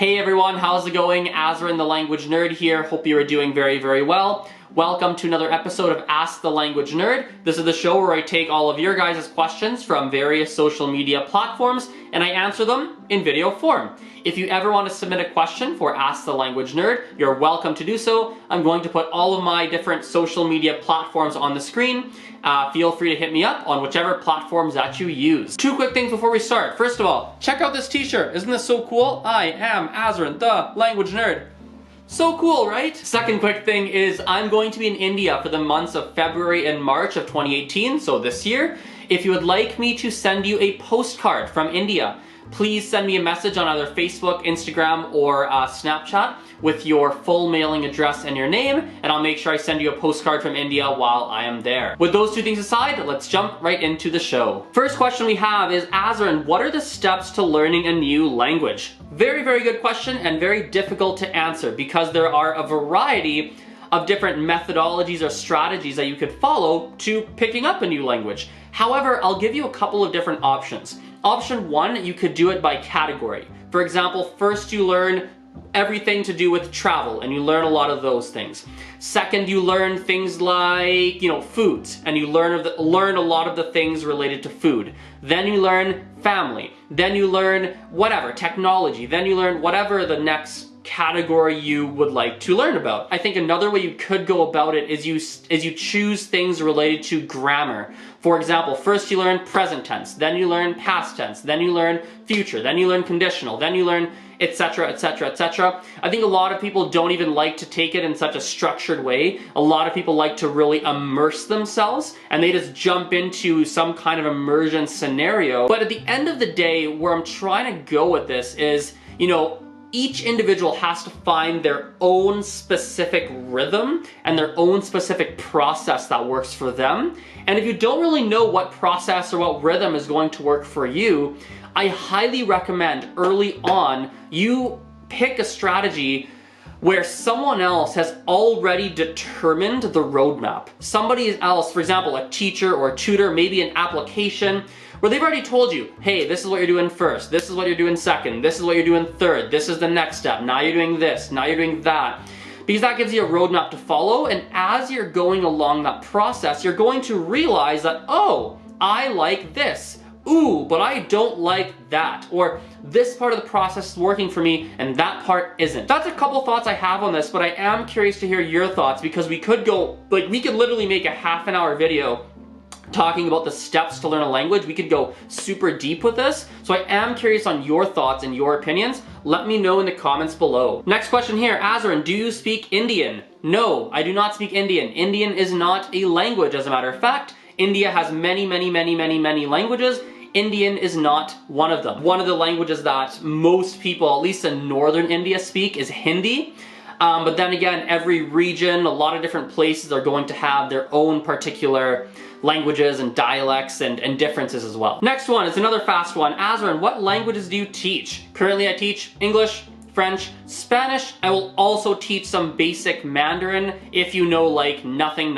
Hey everyone, how's it going? Azren the Language Nerd here. Hope you are doing very well. Welcome to another episode of Ask the Language Nerd. This is the show where I take all of your guys' questions from various social media platforms and I answer them in video form. If you ever want to submit a question for Ask the Language Nerd, you're welcome to do so. I'm going to put all of my different social media platforms on the screen. Feel free to hit me up on whichever platforms that you use. Two quick things before we start. First of all, check out this t-shirt. Isn't this so cool? I am Azren, the Language Nerd. So cool, right? Second quick thing is I'm going to be in India for the months of February and March of 2018, so this year. If you would like me to send you a postcard from India, please send me a message on either Facebook, Instagram, or Snapchat with your full mailing address and your name, and I'll make sure I send you a postcard from India while I am there. With those two things aside, let's jump right into the show. First question we have is, Azren, what are the steps to learning a new language? Very good question and very difficult to answer because there are a variety of different methodologies or strategies that you could follow to picking up a new language. However, I'll give you a couple of different options. Option one, you could do it by category. For example, first you learn everything to do with travel and you learn a lot of those things. Second, you learn things like, foods, and you learn a lot of the things related to food. Then you learn family. Then you learn whatever, technology. Then you learn whatever the next category you would like to learn about. I think another way you could go about it is you choose things related to grammar. For example, first you learn present tense, then you learn past tense, then you learn future, then you learn conditional, then you learn etc, etc, etc. I think a lot of people don't even like to take it in such a structured way. A lot of people like to really immerse themselves and they just jump into some kind of immersion scenario. But at the end of the day, where I'm trying to go with this is, each individual has to find their own specific rhythm and their own specific process that works for them. And if you don't really know what process or what rhythm is going to work for you, I highly recommend early on you pick a strategy where someone else has already determined the roadmap. Somebody else, for example, a teacher or a tutor, maybe an application, where they've already told you, hey, this is what you're doing first, this is what you're doing second, this is what you're doing third, this is the next step, now you're doing this, now you're doing that. Because that gives you a roadmap to follow, and as you're going along that process, you're going to realize that, oh, I like this. Ooh, but I don't like that. Or this part of the process is working for me and that part isn't. That's a couple thoughts I have on this, but I am curious to hear your thoughts because we could literally make a half-an-hour video talking about the steps to learn a language. We could go super deep with this. So I am curious on your thoughts and your opinions. Let me know in the comments below. Next question here, Azren, do you speak Indian? No, I do not speak Indian. Indian is not a language, as a matter of fact. India has many languages. Indian is not one of them. One of the languages that most people, at least in northern India, speak is Hindi. But then again, every region, a lot of different places are going to have their own particular languages and dialects and differences as well. Next one is another fast one. Azren, what languages do you teach? Currently I teach English, French, Spanish. I will also teach some basic Mandarin if you know like nothing.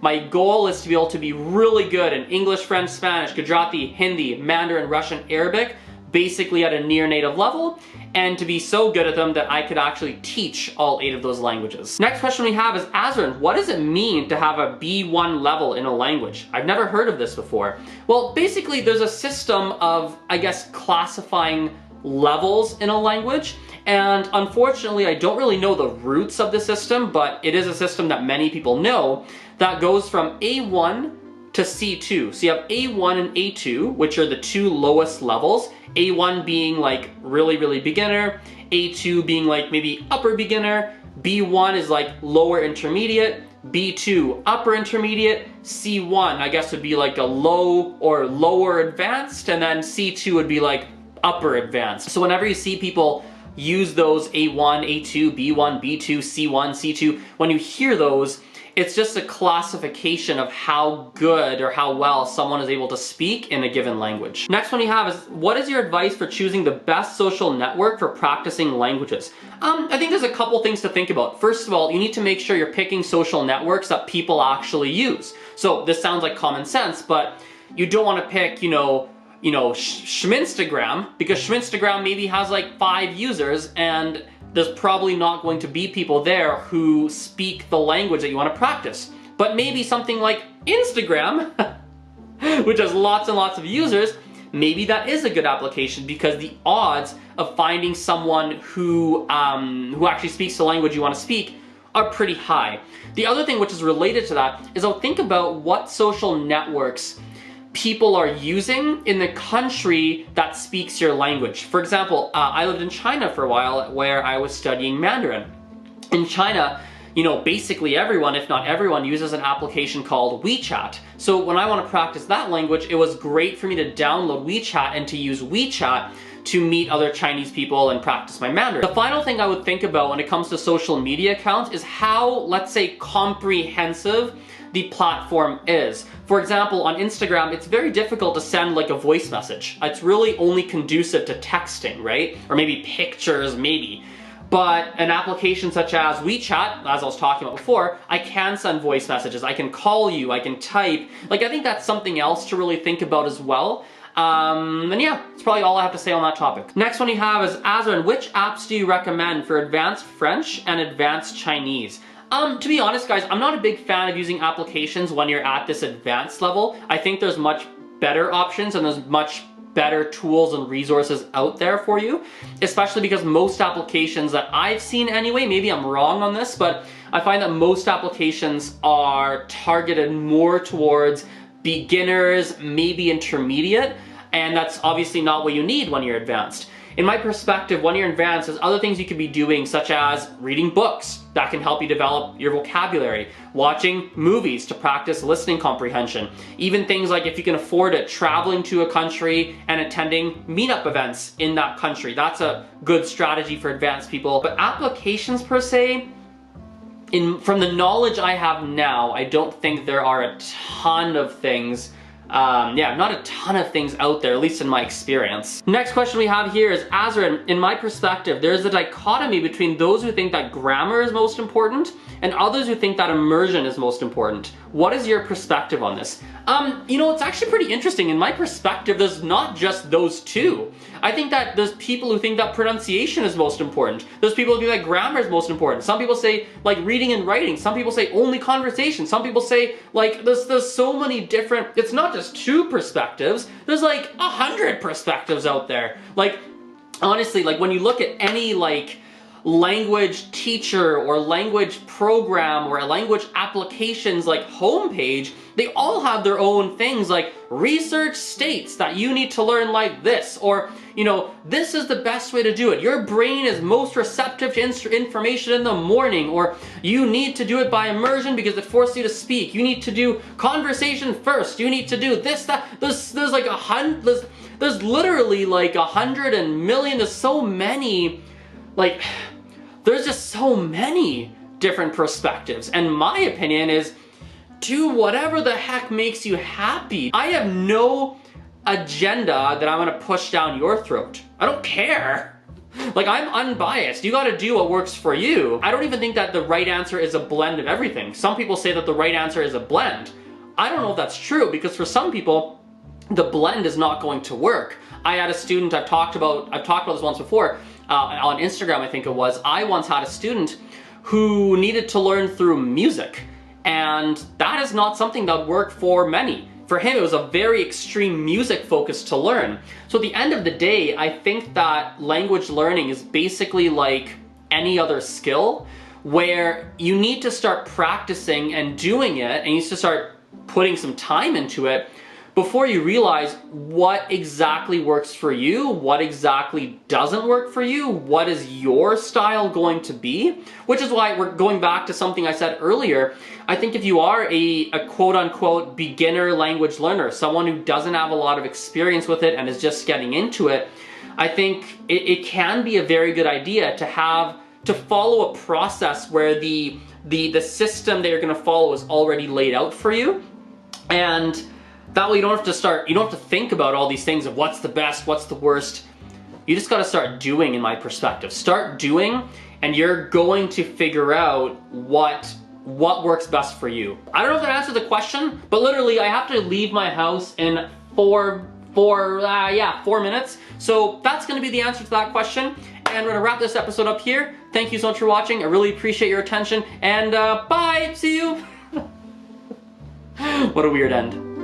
My goal is to be able to be really good in English, French, Spanish, Gujarati, Hindi, Mandarin, Russian, Arabic, basically at a near native level, and to be so good at them that I could actually teach all 8 of those languages. Next question we have is, Azren, what does it mean to have a B1 level in a language? I've never heard of this before. Well, basically there's a system of, I guess, classifying levels in a language, and unfortunately I don't really know the roots of the system, but it is a system that many people know that goes from A1 to C2. So you have A1 and A2, which are the 2 lowest levels. A1 being like really beginner, A2 being like maybe upper beginner, B1 is like lower intermediate, B2 upper intermediate, C1 I guess would be like a low or lower advanced, and then C2 would be like upper advanced. So whenever you see people use those A1, A2, B1, B2, C1, C2, when you hear those, it's just a classification of how good or how well someone is able to speak in a given language. Next one you have is, what is your advice for choosing the best social network for practicing languages? I think there's a couple things to think about. First of all, you need to make sure you're picking social networks that people actually use. So this sounds like common sense, but you don't want to pick, you know, Schminstagram, because Schminstagram maybe has like 5 users, and there's probably not going to be people there who speak the language that you want to practice. But maybe something like Instagram, which has lots and lots of users, maybe that is a good application, because the odds of finding someone who actually speaks the language you want to speak are pretty high. The other thing which is related to that is I'll think about what social networks people are using in the country that speaks your language. For example, I lived in China for a while where I was studying Mandarin. In China, you know, basically everyone, if not everyone, uses an application called WeChat. So when I want to practice that language, it was great for me to download WeChat and to use WeChat to meet other Chinese people and practice my Mandarin. The final thing I would think about when it comes to social media accounts is how, let's say, comprehensive the platform is. For example, on Instagram, it's very difficult to send like a voice message. It's really only conducive to texting, right? Or maybe pictures, maybe. But an application such as WeChat, as I was talking about before, I can send voice messages, I can call you, I can type. Like, I think that's something else to really think about as well. And yeah, that's probably all I have to say on that topic. Next one you have is, Azren, which apps do you recommend for advanced French and advanced Chinese? To be honest, guys, I'm not a big fan of using applications when you're at this advanced level. I think there's much better options and there's much better tools and resources out there for you, especially because most applications that I've seen anyway, maybe I'm wrong on this, but I find that most applications are targeted more towards beginners, maybe intermediate, and that's obviously not what you need when you're advanced. In my perspective, when you're advanced, there's other things you could be doing, such as reading books that can help you develop your vocabulary, watching movies to practice listening comprehension, even things like, if you can afford it, traveling to a country and attending meetup events in that country. That's a good strategy for advanced people. But applications per se, from the knowledge I have now, I don't think there are a ton of things. Yeah, not a ton of things out there, at least in my experience. Next question we have here is, Azren, in my perspective, there's a dichotomy between those who think that grammar is most important and others who think that immersion is most important. What is your perspective on this? You know, it's actually pretty interesting. In my perspective, there's not just those two. I think that there's people who think that pronunciation is most important. There's people who think that grammar is most important. Some people say, like, reading and writing. Some people say only conversation. Some people say, like, there's so many different, it's not just 2 perspectives. There's like 100 perspectives out there. Like, honestly, like, when you look at any, like, language teacher or language program or a language applications like homepage, they all have their own things, like research states that you need to learn like this, or, you know, this is the best way to do it. Your brain is most receptive to information in the morning, or you need to do it by immersion because it forces you to speak. You need to do conversation first. You need to do this, that. There's like there's literally like 100 and million. There's so many, like, there's just so many different perspectives. And my opinion is, do whatever the heck makes you happy. I have no agenda that I'm gonna push down your throat. I don't care. Like, I'm unbiased. You gotta do what works for you. I don't even think that the right answer is a blend of everything. Some people say that the right answer is a blend. I don't know if that's true, because for some people, the blend is not going to work. I had a student, I've talked about this once before, on Instagram I think it was. I once had a student who needed to learn through music, and that is not something that worked for many. For him, it was a very extreme music focus to learn. So at the end of the day, I think that language learning is basically like any other skill, where you need to start practicing and doing it, and you need to start putting some time into it before you realize what exactly works for you, what exactly doesn't work for you, what is your style going to be. Which is why we're going back to something I said earlier. I think if you are a quote-unquote beginner language learner, someone who doesn't have a lot of experience with it and is just getting into it, I think it can be a very good idea to follow a process where the system that you're gonna follow is already laid out for you. And that way you don't have to think about all these things of what's the best, what's the worst. You just gotta start doing, in my perspective. Start doing, and you're going to figure out what works best for you. I don't know if that answers the question, but literally I have to leave my house in 4 for, 4 minutes. So that's going to be the answer to that question. And we're going to wrap this episode up here. Thank you so much for watching. I really appreciate your attention. And bye. See you. What a weird end.